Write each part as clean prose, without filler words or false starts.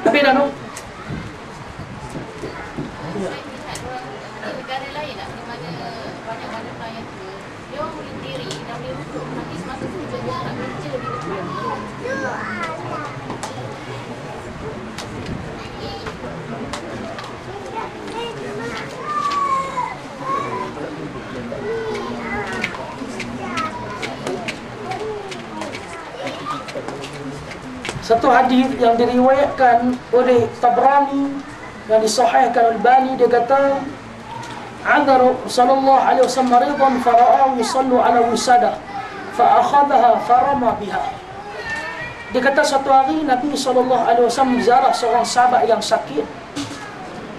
Habis dah no? Negara lain lah, di mana banyak wanita yang tua, dia orang boleh diri dan boleh duduk nanti semasa kerja dia nak kerja di depan. Satu hadis yang diriwayatkan oleh Tabrani yang disahihkan oleh Albani, dia kata Adara sallallahu alaihi wasallam maridan fara'ahu yusallu ala wisada fa akhadhaha farama biha. Dia kata satu hari Nabi sallallahu alaihi wasallam ziarah seorang sahabat yang sakit.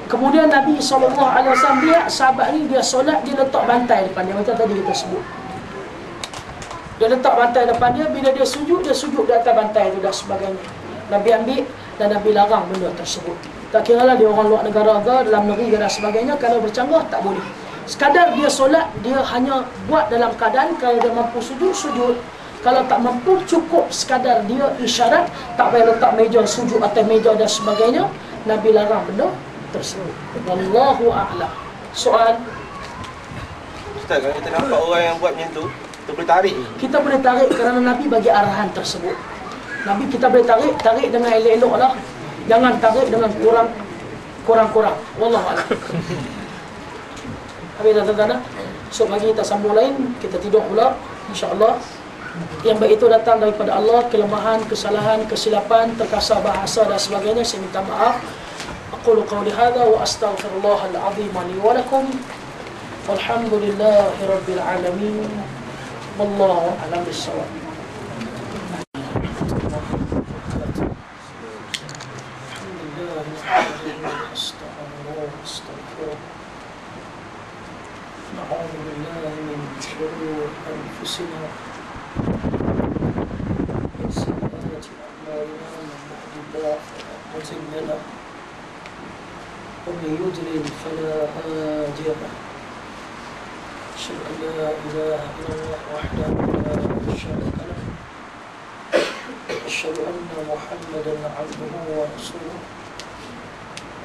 Kemudian Nabi sallallahu alaihi wasallam lihat sahabat ni dia solat, dia letak bantal depan dia macam tadi kita sebut. Dia letak bantal depan dia, bila dia sujud di atas bantal itu dan sebagainya. Nabi ambil dan Nabi larang benda tersebut. Tak kiralah dia orang luar negara ke, dalam negeri dan sebagainya, kalau bercanggah tak boleh. Sekadar dia solat, dia hanya buat dalam keadaan kalau dia mampu sujud, sujud. Kalau tak mampu, cukup sekadar dia isyarat, tak payah letak meja sujud atas meja dan sebagainya. Nabi larang benda tersebut. Wallahu a'lam. Soal? Ustaz, kalau kita nampak orang yang buat macam tu, kita boleh tarik. Kita boleh tarik kerana Nabi bagi arahan tersebut. Nabi kita boleh tarik dengan elok-elok lah. Jangan tarik dengan kurang-kurang. Wallahu a'lam. Habis dah. So bagi kita sambung lain, kita tidur pula insya-Allah. Yang baik itu datang daripada Allah, kelemahan, kesalahan, kesilapan, terkasar bahasa dan sebagainya, saya minta maaf. Aqulu qawli hadza wa astaghfirullahal azim li wa lakum. Walhamdulillahi rabbil alamin. Wallahu a'lam bis-shawab. نعوذ بالله من شرور أنفسنا ومن سيئات أعمالنا، من يهد الله فلا مضل له ومن يضلل فلا هادي له. أشهد أن لا إله إلا الله وحده لا شريك له، أشهد أن محمدا عبده ورسوله.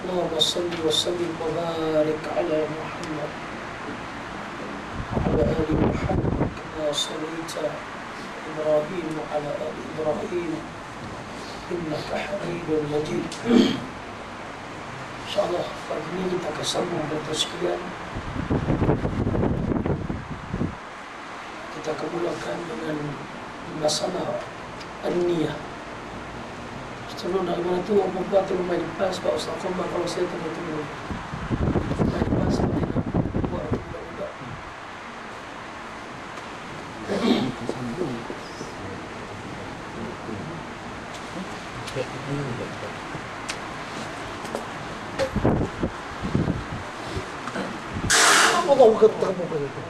اللهم صل وسلم وبارك على محمد وعلى آل محمد كما صليت إبراهيم وعلى آل إبراهيم إنك حميد مجيد. InsyaAllah pagi ini kita akan sambung dengan sekalian. Kita akan mulakan dengan masalah an-niyah. Sebelum nak gimana tu, orang perempuan tu main pas sebab Ustaz Qamar kalau saya tengok-tengok main pas sebab dia nak buat budak-budak. Apa kau kata kamu kata?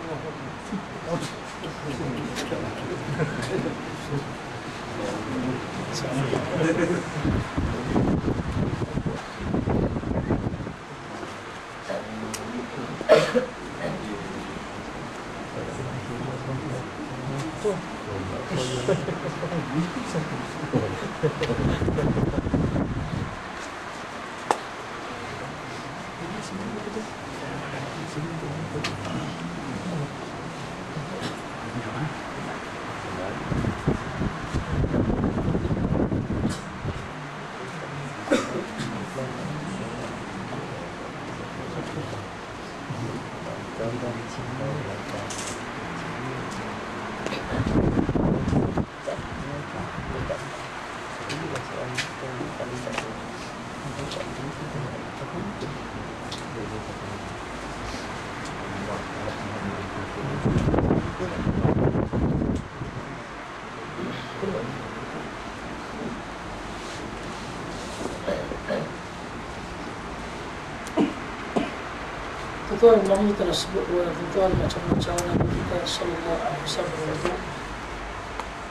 Tuan Nabi telah sebut tuan macam-macam Nabi kita sallallahu alaihi wasallam itu.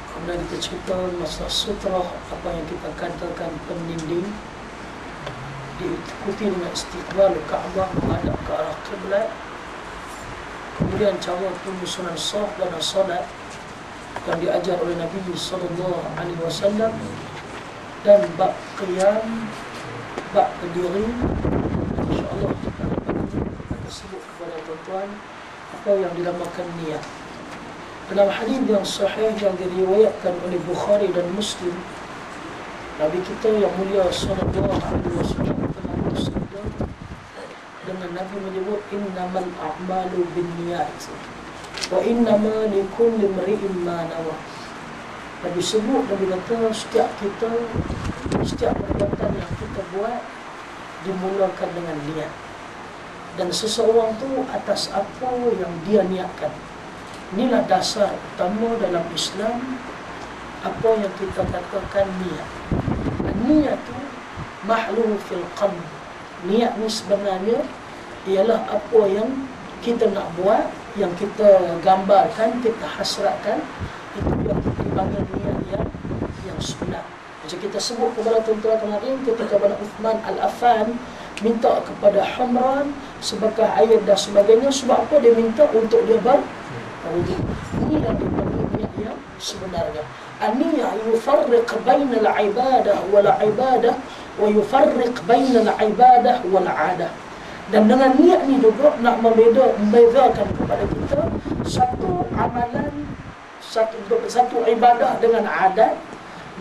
Kemudian kita cerita masalah sutrah, apa yang kita katakan pendinding, diikuti dengan istiqbal Kaabah, menghadap ke arah kiblat. Kemudian cara penyusunan shaf dan salat yang diajar oleh Nabi sallallahu alaihi wasallam, dan bab qiyam bab berdiri, insya-Allah kita akan sebut kepada tuan-tuan apa yang dinamakan niat. Dalam hadis yang sahih yang diriwayatkan oleh Bukhari dan Muslim, Nabi kita yang mulia sallallahu alaihi wasallam telah bersabda, dengan Nabi menyebut innamal a'malu binniyat wa innama likulli imri'in ma nawa. Nabi sebut, Nabi kata setiap perbuatan yang kita buat dimulakan dengan niat, dan seseorang tu atas apa yang dia niatkan. Inilah dasar utama dalam Islam, apa yang kita katakan niat. Niat tu mahlu fil qalb. Niat ni sebenarnya ialah apa yang kita nak buat, yang kita gambarkan, kita hasratkan, itu yang kita panggil niat yang sebenar. Macam kita sebut kepada tuan-tuan kemarin ketika Bani Uthman Al-Affan minta kepada Humran sebagai air dan sebagainya, sebab apa dia minta? Untuk dia berwuduk. Ini yang dipanggil niat yang sebenarnya. An-niyah yufarriq bainal ibadah wal ibadah wa yufarriq bainal ibadah wal 'adah. Dan dengan niat ni juga nak membezakan kepada kita satu amalan, satu ibadah dengan adat,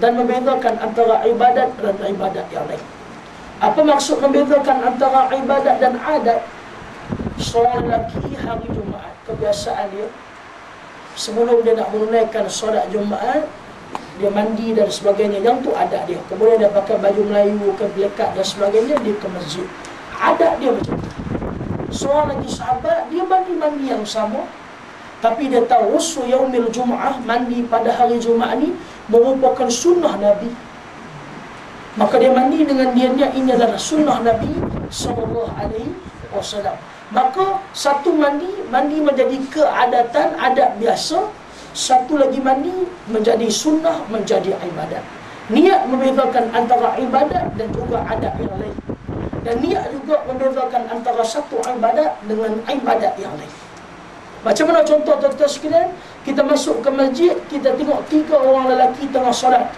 dan membezakan antara ibadat dan ibadat yang lain. Apa maksud membezakan antara ibadat dan adat? Seorang lelaki hari Jumaat, kebiasaan dia sebelum dia nak menunaikan solat Jumaat, dia mandi dan sebagainya, yang tu adat dia. Kemudian dia pakai baju Melayu ke belekat dan sebagainya, dia ke masjid. Adat dia macam tu. Seorang lagi sahabat, dia mandi yang sama, tapi dia tahu usul yaumil Jum'ah, mandi pada hari Jumaat ni merupakan sunnah Nabi. Maka dia mandi dengan niat ini adalah sunnah Nabi sallallahu alaihi wasallam. Maka satu mandi menjadi keadatan, adat biasa. Satu lagi mandi menjadi sunnah, menjadi ibadat. Niat membezakan antara ibadat dan juga adat yang lain. Dan niat juga membezakan antara satu ibadat dengan ibadat yang lain. Macam mana contoh tuan-tuan sekalian? Kita masuk ke masjid, kita tengok 3 orang lelaki tengah solat.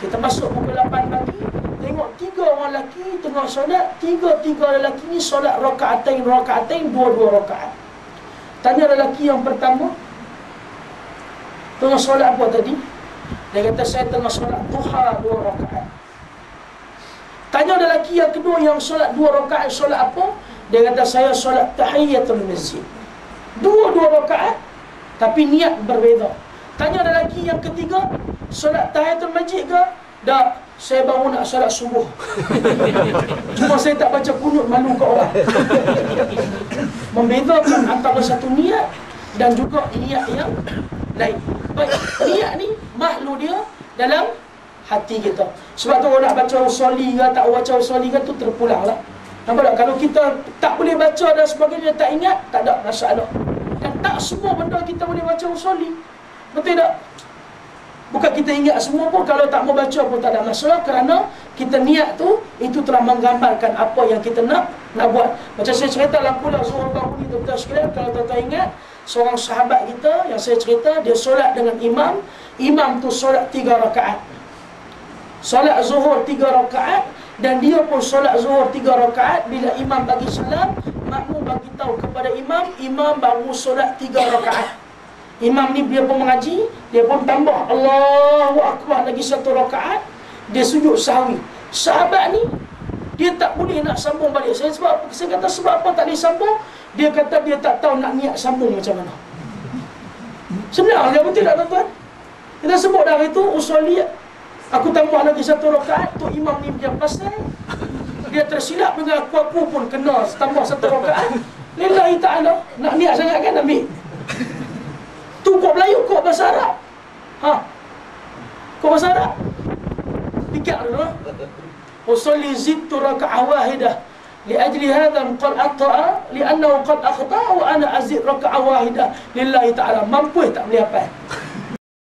Kita masuk pukul 8 pagi, tengok 3 orang lelaki tengah solat. 3 lelaki ni solat rakaatain, 2 rakaat. Tanya lelaki yang pertama, tengah solat apa tadi? Dia kata, saya tengah solat duha 2 rakaat. Tanya lelaki yang kedua yang solat 2 rakaat, solat apa? Dia kata, saya solat tahiyatul masjid. 2 rakaat, tapi niat berbeza. Tanya lelaki yang ketiga, solat tahiyatul masjid ke? Dah, saya baru nak solat subuh. Cuma saya tak baca kunut, malu ke orang. Membezakan antara satu niat dan juga niat yang lain. Baik, niat ni makhluk dia dalam hati kita. Sebab tu orang nak baca usuli ke tak baca usuli ke tu terpulang lah. Nampak tak? Kalau kita tak boleh baca dan sebagainya, tak ingat, tak ada masalah. Dan tak semua benda kita boleh baca usuli. Betul tak? Bukan kita ingat semua pun, kalau tak mau baca pun tak ada masalah, kerana kita niat tu, itu telah menggambarkan apa yang kita nak buat. Macam saya cerita dalam kuliah Zuhur baru ni, tuan-tuan sekalian, kalau tuan-tuan ingat, seorang sahabat kita yang saya cerita, dia solat dengan imam tu solat 3 rakaat. Solat Zuhur 3 rakaat, dan dia pun solat Zuhur 3 rakaat. Bila imam bagi salam, makmum bagi tahu kepada imam baru solat 3 rakaat. Imam ni dia pun mengaji, dia pun tambah Allahu Akbar lagi 1 rakaat, dia sujud sahwi. Sahabat ni dia tak boleh nak sambung balik. Saya kata sebab apa tak boleh sambung? Dia kata dia tak tahu nak niat sambung macam mana. Sebenarnya betul tak tuan-tuan? Kita sebut dari itu usuli, aku tambah lagi 1 rakaat tu, imam ni dia pasal dia tersilap dengan aku pun kena tambah 1 rakaat. Lillahi ta'ala, nak niat sangat kan ambil. Tu kok Melayu, kok bahasa Arab. Kok bahasa Arab? Fikir dulu. Usalli zidtu raka'ah wahidah liajli hadha qad akhta'a li'annahu qad akhta'a wa ana azid raka'ah wahidah lillahi ta'ala. Mampu tak boleh apa?